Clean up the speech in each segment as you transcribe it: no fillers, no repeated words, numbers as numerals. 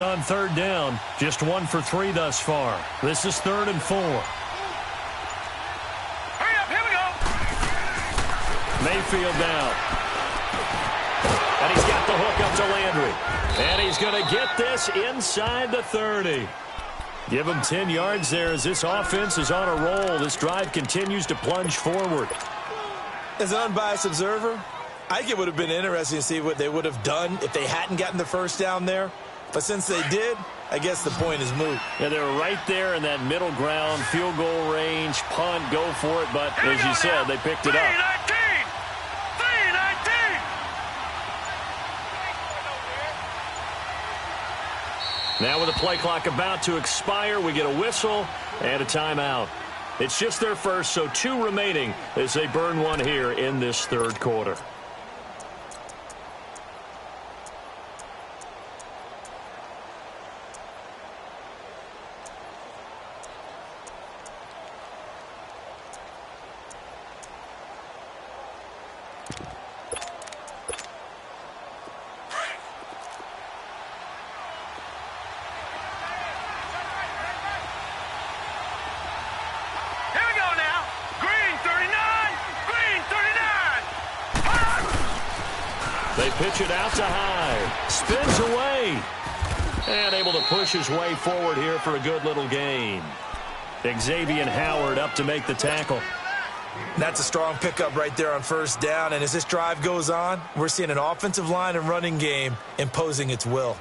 On third down, just 1 for 3 thus far. This is 3rd and 4. Hurry up, here we go. Mayfield down. And he's got the hook up to Landry. And he's going to get this inside the 30. Give him 10 yards there as this offense is on a roll. This drive continues to plunge forward. As an unbiased observer, I think it would have been interesting to see what they would have done if they hadn't gotten the first down there. But since they did, I guess the point is moot. Yeah, they were right there in that middle ground, field goal range, punt, go for it. But as you said, they picked it up. 3-19. Now with the play clock about to expire, we get a whistle and a timeout. It's just their first, so 2 remaining as they burn one here in this 3rd quarter. They pitch it out to Hyde. Spins away. And able to push his way forward here for a good little gain. Xavier Howard up to make the tackle. That's a strong pickup right there on first down. And as this drive goes on, we're seeing an offensive line and running game imposing its will.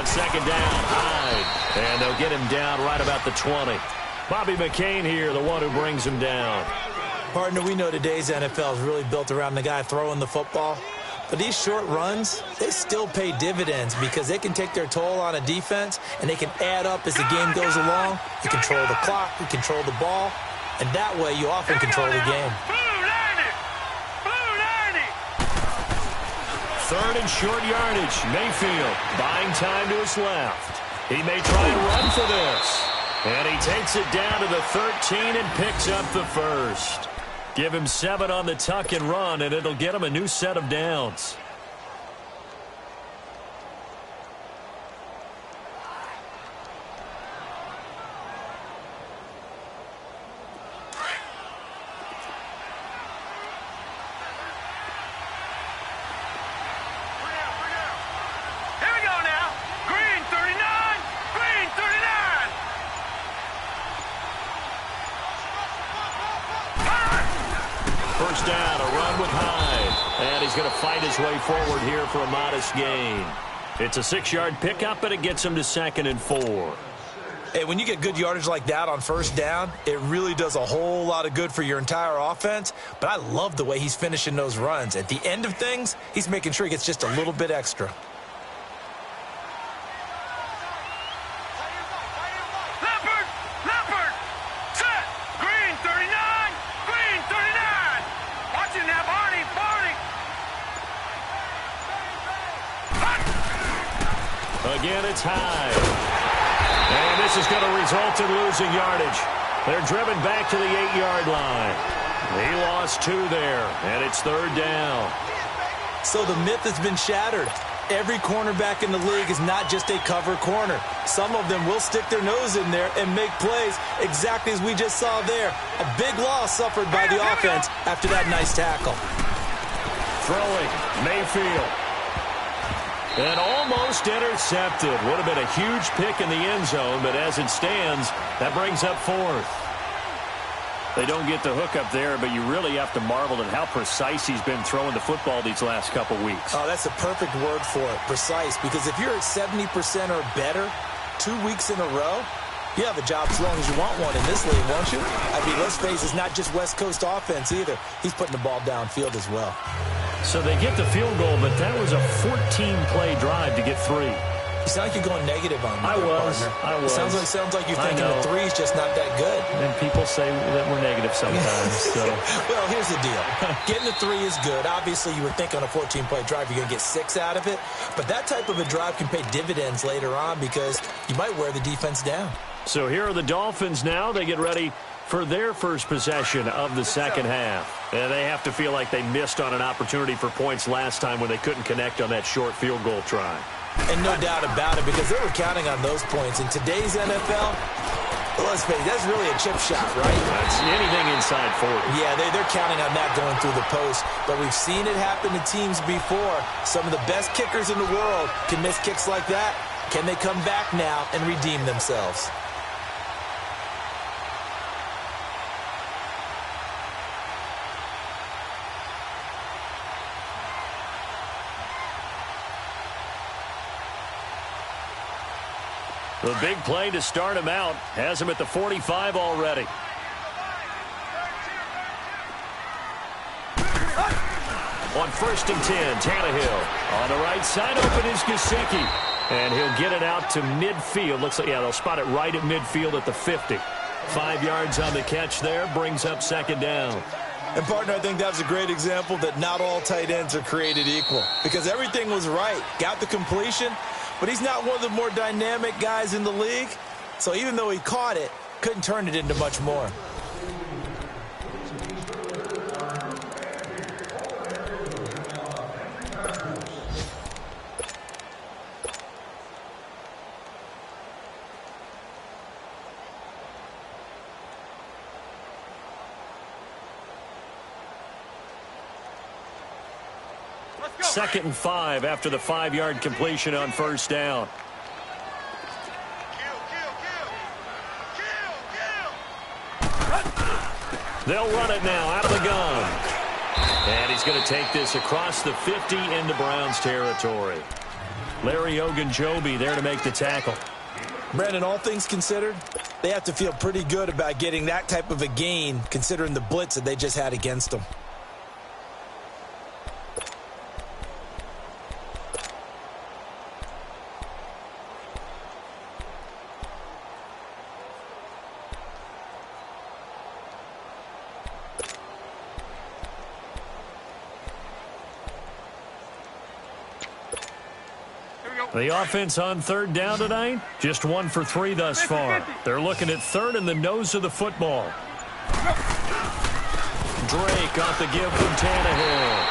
Second down, Hyde. And they'll get him down right about the 20. Bobby McCain here, the one who brings him down. Partner, we know today's NFL is really built around the guy throwing the football. But these short runs, they still pay dividends because they can take their toll on a defense and they can add up as the game goes along. You control the clock, you control the ball, and that way you often control the game. 3rd and short yardage. Mayfield buying time to his left. He may try and run for this. And he takes it down to the 13 and picks up the first. Give him 7 on the tuck and run, and it'll get him a new set of downs. First down, a run with Hyde. And he's going to fight his way forward here for a modest gain. It's a 6-yard pickup, and it gets him to 2nd and 4. Hey, when you get good yardage like that on first down, it really does a whole lot of good for your entire offense. But I love the way he's finishing those runs. At the end of things, he's making sure he gets just a little bit extra. Again, it's Hyde. And this is going to result in losing yardage. They're driven back to the 8-yard line. He lost 2 there, and it's 3rd down. So the myth has been shattered. Every cornerback in the league is not just a cover corner. Some of them will stick their nose in there and make plays exactly as we just saw there. A big loss suffered by the offense after that nice tackle. Throwing, Mayfield. And almost intercepted. Would have been a huge pick in the end zone, but as it stands, that brings up 4th. They don't get the hook up there, but you really have to marvel at how precise he's been throwing the football these last couple weeks. Oh, that's the perfect word for it, precise, because if you're at 70% or better 2 weeks in a row, you have a job as long as you want one in this league, won't you? I mean, let's face it, it's not just West Coast offense either. He's putting the ball downfield as well. So they get the field goal, but that was a 14-play drive to get 3. You sound like you're going negative on me. I was. It sounds like you're thinking the three's just not that good. And people say that we're negative sometimes. So. Well, here's the deal. Getting the three is good. Obviously, you would think on a 14-play drive you're going to get 6 out of it. But that type of a drive can pay dividends later on because you might wear the defense down. So here are the Dolphins now. They get ready for their first possession of the second half. And they have to feel like they missed on an opportunity for points last time when they couldn't connect on that short field goal try. And no doubt about it, because they were counting on those points. In today's NFL, let's face it, that's really a chip shot, right? That's anything inside 40. Yeah, they're counting on that going through the post. But we've seen it happen to teams before. Some of the best kickers in the world can miss kicks like that. Can they come back now and redeem themselves? The big play to start him out has him at the 45 already. On 1st and 10, Tannehill. On the right side, open is Gesicki. And he'll get it out to midfield. Looks like, yeah, they'll spot it right at midfield at the 50. 5 yards on the catch there, brings up second down. And, partner, I think that was a great example that not all tight ends are created equal. Because everything was right. Got the completion. But he's not one of the more dynamic guys in the league. So even though he caught it, couldn't turn it into much more. Second and 5 after the 5-yard completion on first down. They'll run it now out of the gun. And he's going to take this across the 50 into Browns territory. Larry Ogunjobi there to make the tackle. Brandon, all things considered, they have to feel pretty good about getting that type of a gain considering the blitz that they just had against them. The offense on third down tonight, just 1 for 3 thus far. They're looking at third in the nose of the football. Drake off the give from Tannehill.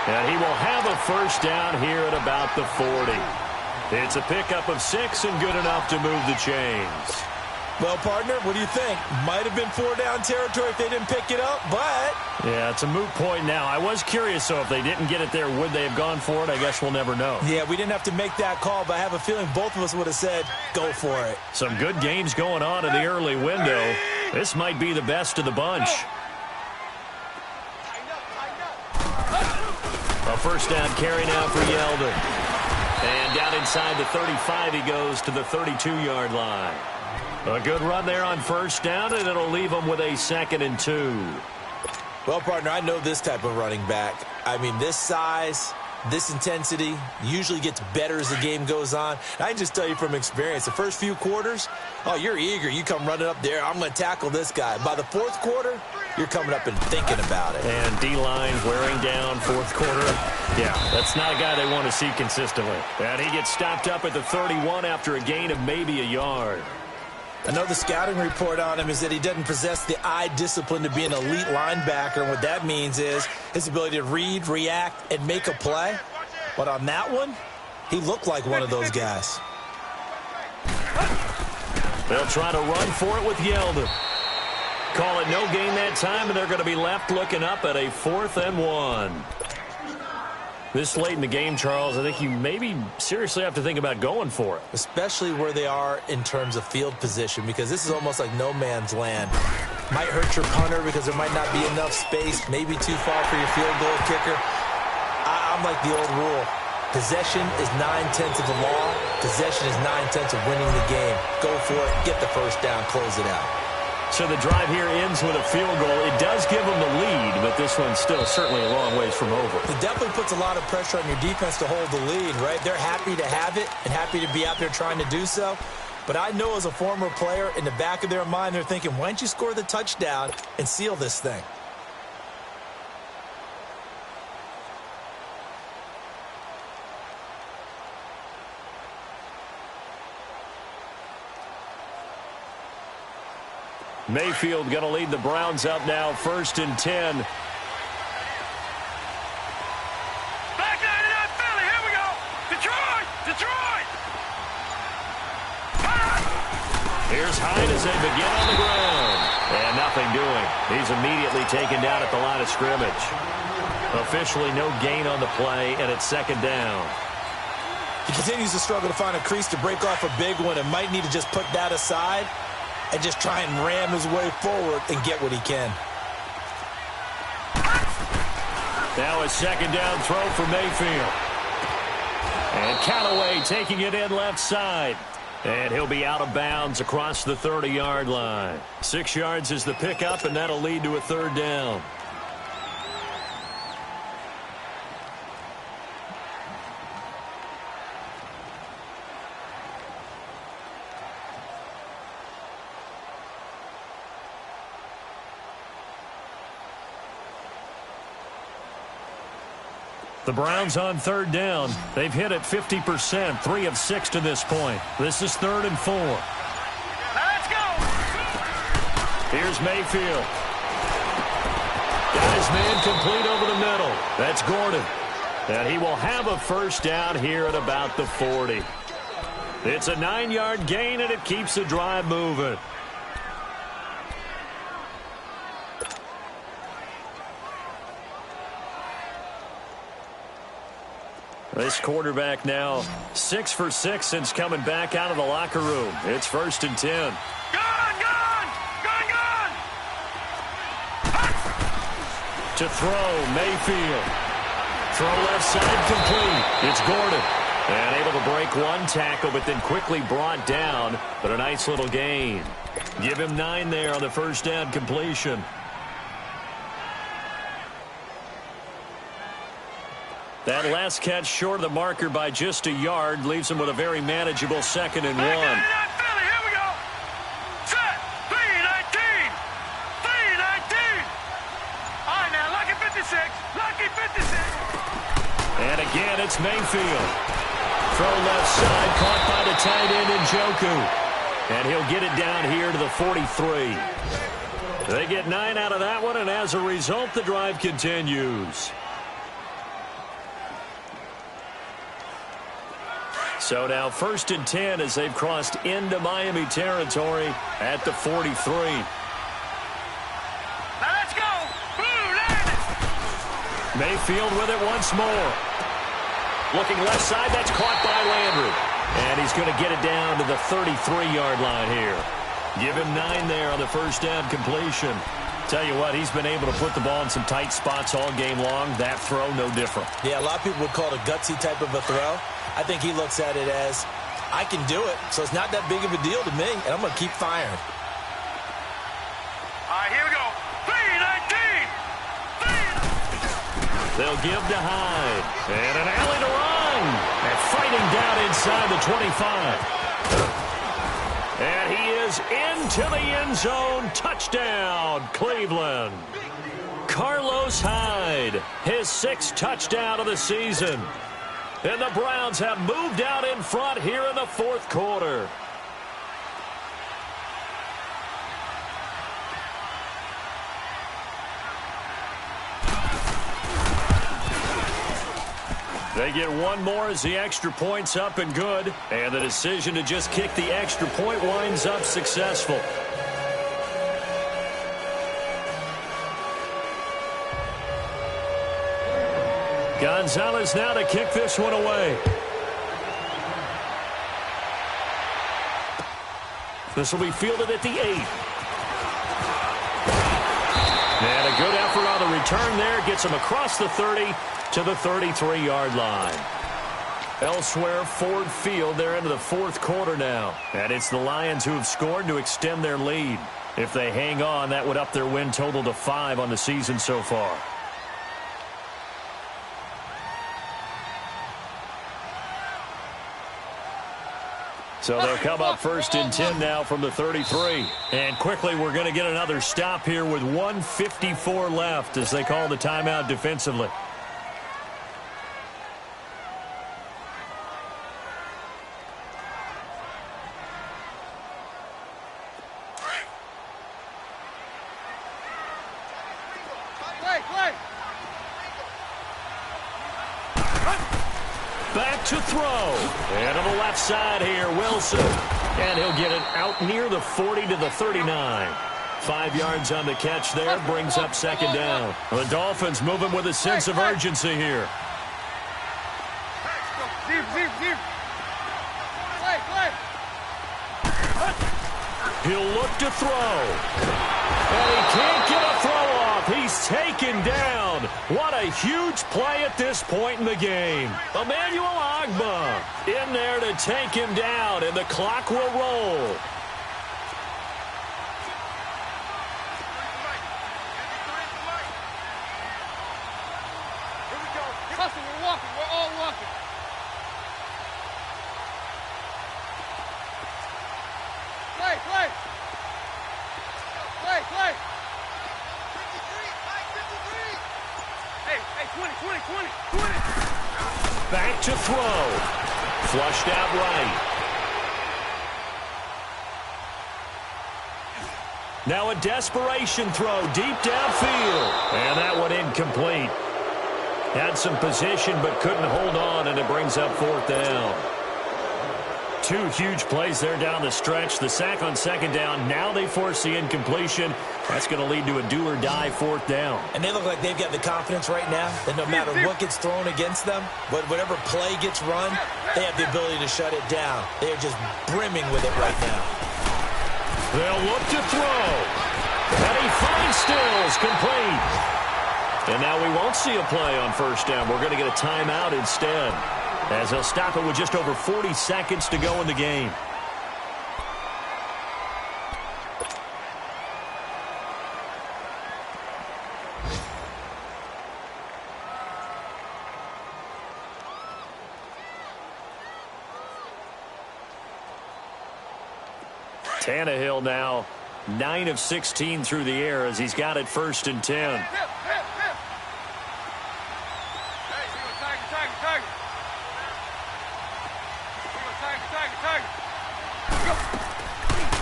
And he will have a first down here at about the 40. It's a pickup of 6 and good enough to move the chains. Well, partner, what do you think? Might have been 4-down territory if they didn't pick it up, but... Yeah, it's a moot point now. I was curious, so if they didn't get it there, would they have gone for it? I guess we'll never know. Yeah, we didn't have to make that call, but I have a feeling both of us would have said, go for it. Some good games going on in the early window. This might be the best of the bunch. A first down carry now for Yeldon. And down inside the 35, he goes to the 32-yard line. A good run there on first down, and it'll leave them with a 2nd and 2. Well, partner, I know this type of running back. I mean, this size, this intensity usually gets better as the game goes on. I can just tell you from experience, the first few quarters, oh, you're eager. You come running up there, I'm going to tackle this guy. By the 4th quarter, you're coming up and thinking about it. And D-line wearing down 4th quarter. Yeah, that's not a guy they want to see consistently. And he gets stopped up at the 31 after a gain of maybe a yard. I know the scouting report on him is that he doesn't possess the eye discipline to be an elite linebacker. And what that means is his ability to read, react, and make a play. But on that one, he looked like one of those guys. They'll try to run for it with Yeldon. Call it no gain that time, and they're going to be left looking up at a 4th and 1. This late in the game, Charles, I think you maybe seriously have to think about going for it. Especially where they are in terms of field position, because this is almost like no man's land. Might hurt your punter because there might not be enough space, maybe too far for your field goal kicker. I'm like the old rule. Possession is 9/10 of the law. Possession is 9/10 of winning the game. Go for it. Get the first down. Close it out. So the drive here ends with a field goal. It does give them the lead, but this one's still certainly a long ways from over. It definitely puts a lot of pressure on your defense to hold the lead, right? They're happy to have it and happy to be out there trying to do so. But I know as a former player, in the back of their mind, they're thinking, why don't you score the touchdown and seal this thing? Mayfield going to lead the Browns up now, 1st and 10. Back 99 Philly. Here we go. Detroit. Detroit. Here's Hyde as they begin on the ground. And nothing doing. He's immediately taken down at the line of scrimmage. Officially no gain on the play, and it's 2nd down. He continues to struggle to find a crease to break off a big one and might need to just put that aside and just try and ram his way forward and get what he can. Now a 2nd down throw for Mayfield. And Callaway taking it in left side. And he'll be out of bounds across the 30-yard line. 6 yards is the pickup, and that'll lead to a 3rd down. The Browns on 3rd down. They've hit it 50%, 3 of 6 to this point. This is 3rd and 4. Let's go. Here's Mayfield. Got his man complete over the middle. That's Gordon. And he will have a 1st down here at about the 40. It's a 9-yard gain, and it keeps the drive moving. This quarterback now 6 for 6 since coming back out of the locker room. It's 1st and 10. Gone, gone, gone, gone. To throw, Mayfield. Throw left side complete. It's Gordon. And able to break one tackle, but then quickly brought down. But a nice little gain. Give him 9 there on the 1st down completion. That last catch short of the marker by just a yard leaves him with a very manageable 2nd and 1. Philly, here we go. Set. 3-19. 3-19. All right, now, lucky 56. Lucky 56. And again, it's Mayfield. Throw left side, caught by the tight end Njoku. And he'll get it down here to the 43. They get 9 out of that one, and as a result, the drive continues. So now 1st and 10 as they've crossed into Miami territory at the 43. Now let's go. Blue landed. Mayfield with it once more. Looking left side, that's caught by Landry. And he's going to get it down to the 33-yard line here. Give him 9 there on the 1st down completion. Tell you what, he's been able to put the ball in some tight spots all game long. That throw, no different. Yeah, a lot of people would call it a gutsy type of a throw. I think he looks at it as, I can do it, so it's not that big of a deal to me, and I'm going to keep firing. All right, here we go. 3-19. They'll give to Hyde. And an alley to run. And fighting down inside the 25. And he is into the end zone. Touchdown, Cleveland. Carlos Hyde, his 6th touchdown of the season. And the Browns have moved out in front here in the 4th quarter. They get one more as the extra point's up and good. And the decision to just kick the extra point winds up successful. Gonzalez now to kick this one away. This will be fielded at the 8. And a good effort on the return there. Gets him across the 30 to the 33-yard line. Elsewhere, Ford Field, they're into the 4th quarter now. And it's the Lions who have scored to extend their lead. If they hang on, that would up their win total to 5 on the season so far. So they'll come up first and 10 now from the 33. And quickly, we're going to get another stop here with 1:54 left as they call the timeout defensively. Back to throw. And on the left side here, Wilson. And he'll get it out near the 40 to the 39. 5 yards on the catch there, brings up second down. The Dolphins moving with a sense of urgency here. He'll look to throw. And he can't get a throw off. He's taken down. What a huge play at this point in the game. Emmanuel Ogbah in there to take him down, and the clock will roll. We're walking. We're all walking. Play. Hey, 20. Back to throw. Flushed out right. Now a desperation throw deep downfield. And that one incomplete. Had some position but couldn't hold on, and it brings up fourth down. 2 huge plays there down the stretch. The sack on second down. Now they force the incompletion. That's going to lead to a do-or-die fourth down. And they look like they've got the confidence right now that no matter what gets thrown against them, whatever play gets run, they have the ability to shut it down. They are just brimming with it right now. They'll look to throw. And he finds Stills complete. And now we won't see a play on first down. We're going to get a timeout instead, as they'll stop it with just over 40 seconds to go in the game. Tannehill now 9 of 16 through the air as he's got it first and 10.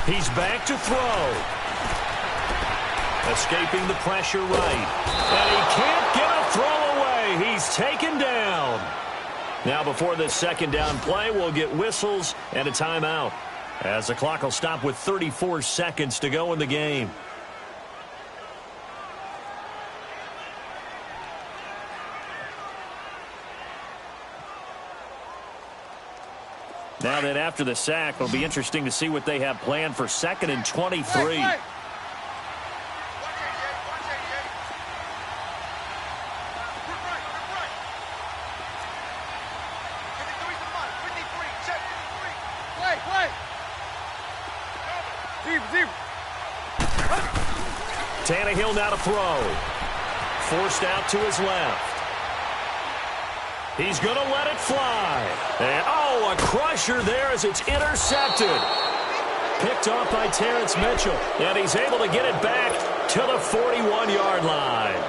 He's back to throw. Escaping the pressure right. And he can't get a throw away. He's taken down. Now before this second down play, we'll get whistles and a timeout, as the clock will stop with 34 seconds to go in the game. Now then, after the sack, it'll be interesting to see what they have planned for second and 23. Tannehill now to throw. Forced out to his left. He's going to let it fly. And, oh, a crusher there as it's intercepted. Picked off by Terrence Mitchell. And he's able to get it back to the 41-yard line.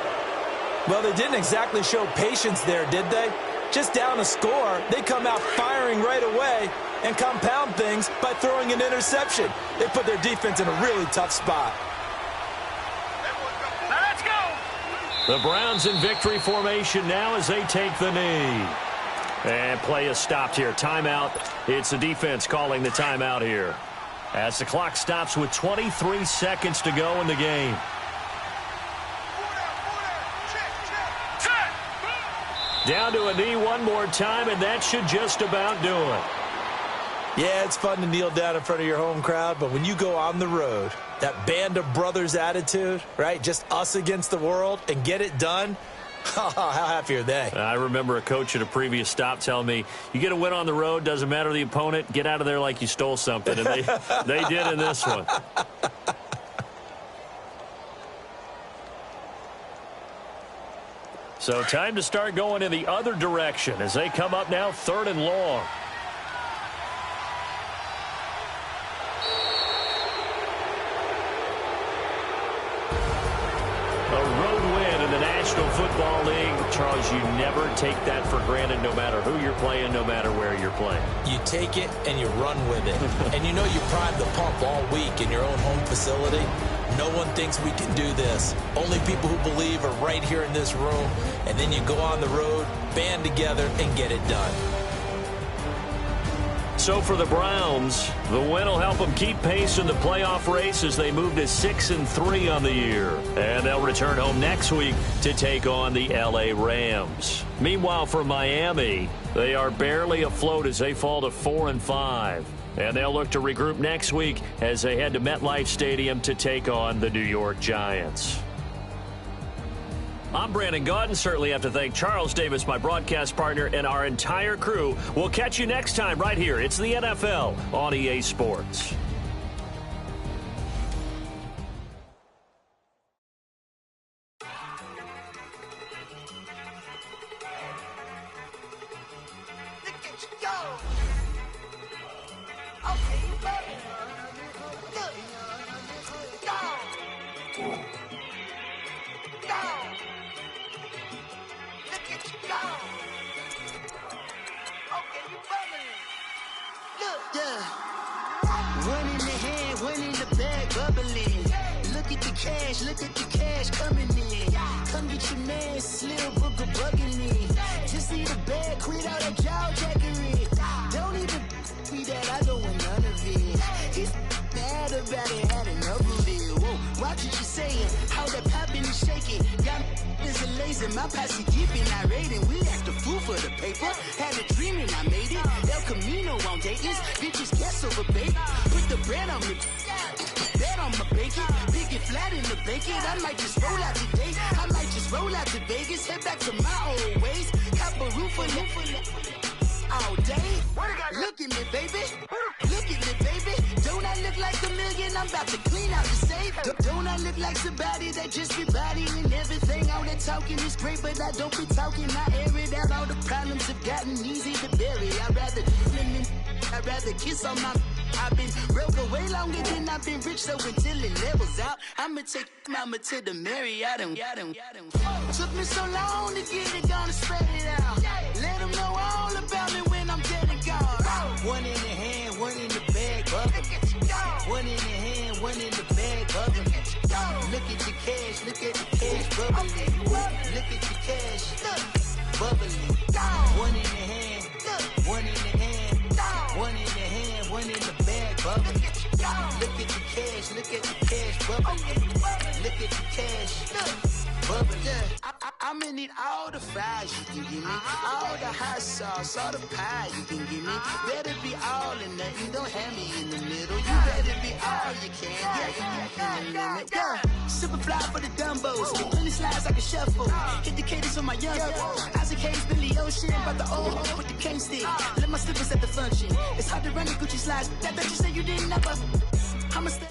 Well, they didn't exactly show patience there, did they? Just down a score, they come out firing right away and compound things by throwing an interception. They put their defense in a really tough spot. Let's go! The Browns in victory formation now as they take the knee. And play is stopped here. Timeout. It's the defense calling the timeout here, as the clock stops with 23 seconds to go in the game. Down to a knee one more time, and that should just about do it. Yeah, it's fun to kneel down in front of your home crowd, but when you go on the road, that band of brothers attitude, right? Just us against the world, and get it done. How happy are they? I remember a coach at a previous stop telling me, you get a win on the road, doesn't matter the opponent, get out of there like you stole something. And they did in this one. So time to start going in the other direction as they come up now 3rd and long. National Football League, Charles, you never take that for granted no matter who you're playing, no matter where you're playing. You take it and you run with it. And you know you prime the pump all week in your own home facility. No one thinks we can do this. Only people who believe are right here in this room. And then you go on the road, band together, and get it done. So for the Browns, the win will help them keep pace in the playoff race as they move to 6-3 on the year. And they'll return home next week to take on the LA Rams. Meanwhile, for Miami, they are barely afloat as they fall to 4-5. And they'll look to regroup next week as they head to MetLife Stadium to take on the New York Giants. I'm Brandon Gaudin. Certainly have to thank Charles Davis, my broadcast partner, and our entire crew. We'll catch you next time right here. It's the NFL on EA Sports. Look at the cash coming in. Come get your man, Slim Booker bugging me. Just need a bag, quit all that jaw jackery. Don't even be that, I don't want none of it. He's mad about it, had enough of it. Whoa, watch what you saying, how that poppin' and shaking. Got is a lazy, my posse keeping irate. We act a fool for the paper. Had a dream and I made it. El Camino on Dayton's, bitches guess over bait. Put the bread on me. Bet on my bacon, big and flat in the blanket. I might just roll out today. I might just roll out to Vegas, head back to my old ways. Cop a roof for all day. Look at me, baby. Look at me, baby. Don't I look like $1 million? I'm about to clean out the safe. Don't I look like somebody that just be bodying everything? All that talking is great, but I don't be talking. I air it out. All the problems have gotten easy to bury. I'd rather kiss on my. I've been broke way longer than I've been rich, so until it levels out, I'ma take mama to the Marriott and took me so long to get it, gonna spread it out. Let them know all about me when I'm dead and gone. One in the hand, one in the bag, bubbling. One in the hand, one in the bag, bubbling. Look at the cash, look at the cash, bubbling. Look at the cash, bubbling. One in the hand, one in the hand, one in the hand, one in the bag, bubbling. Look at the cash, look at the cash, bubbling. Look at the cash, bubbling. I'ma need all the fries you can give me, all the hot sauce, all the pie you can give me. Better be all or nothing, don't have me in the middle. You better be all you can, yeah. Super fly for the Dumbos, plenty slides like a shuffle. Hit the cadence on my young Isaac Hayes, Billy Ocean, but the old hoe with the cane stick. Let my slippers at the function. It's hard to run the Gucci slides. That bet you say you didn't never. I'ma stay.